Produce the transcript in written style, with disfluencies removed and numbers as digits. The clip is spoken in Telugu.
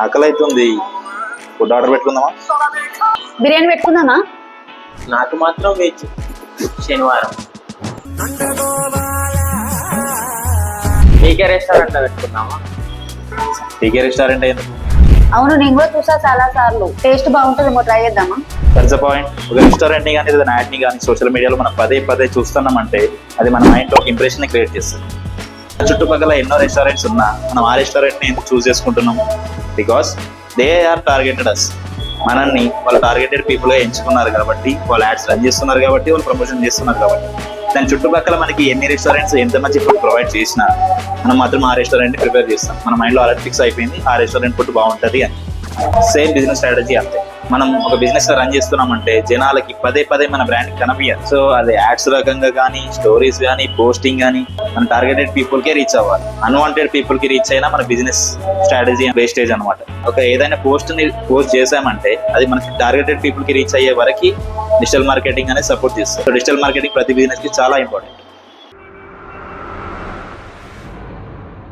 ఆకలి అవుతుంది, ఫుడ్ ఆర్డర్ పెట్టుకుందామా? బిర్యానీ పెట్టుకుందామా? నాకు మాత్రం వెజ్. శనివారం టీకే రెస్టారెంట్ లో పెట్టుకుందామా? టీకే రెస్టారెంట్ ఎందుకు? అవును, నేను కూడా చూసా చాలా సార్లు. టేస్ట్ బాగుంటుంది, ట్రై చేద్దామా? That's the point. ఒక రెస్టారెంట్ ని కానీ ఏదైనా యాడ్ ని కానీ సోషల్ మీడియాలో మనం పదే పదే చూస్తున్నామంటే అది మన మైండ్ లో ఒక ఇంప్రెషన్ ని క్రియేట్ చేస్తుంది. చుట్టుపక్కల ఎన్నో రెస్టారెంట్స్ ఉన్నా మనం ఆ రెస్టారెంట్ ని ఎందుకు చూస్ చేసుకుంటున్నాం? బికాస్ దే ఆర్ టార్గెటెడ్ అస్. మనల్ని వాళ్ళు టార్గెటెడ్ పీపుల్ గా ఎంచుకున్నారు కాబట్టి, వాళ్ళు యాడ్స్ రన్ చేస్తున్నారు కాబట్టి, వాళ్ళు ప్రమోషన్ చేస్తున్నారు కాబట్టి. దాని చుట్టుపక్కల మనకి ఎన్ని రెస్టారెంట్స్ ఎంత మంచి ఫుడ్ ప్రొవైడ్ చేసినా మనం మాత్రం ఆ రెస్టారెంట్ ప్రిపేర్ చేస్తాం. మన మైండ్ లో అలర్ట్ ఫిక్స్ అయిపోయింది, ఆ రెస్టారెంట్ ఫుడ్ బాగుంటది అని. సేమ్ బిజినెస్ స్ట్రాటజీ అంతే. మనం ఒక బిజినెస్ రన్ చేస్తున్నామంటే జనాలకి పదే పదే మన బ్రాండ్ కనిపించాలి. సో అది యాడ్స్ రకంగా కానీ, స్టోరీస్ కానీ, పోస్టింగ్ కానీ మన టార్గెటెడ్ పీపుల్ కే రీచ్ అవ్వాలి. అన్వాంటెడ్ పీపుల్ కి రీచ్ అయినా మన బిజినెస్ స్ట్రాటజీ వేస్టేజ్ అనమాట. ఒక ఏదైనా పోస్ట్ చేసామంటే అది మనకి టార్గెటెడ్ పీపుల్ కి రీచ్ అయ్యే వరకు డిజిటల్ మార్కెటింగ్ అనేది సపోర్ట్ చేస్తుంది. సో డిజిటల్ మార్కెటింగ్ ప్రతి బిజినెస్ కి చాలా ఇంపార్టెంట్.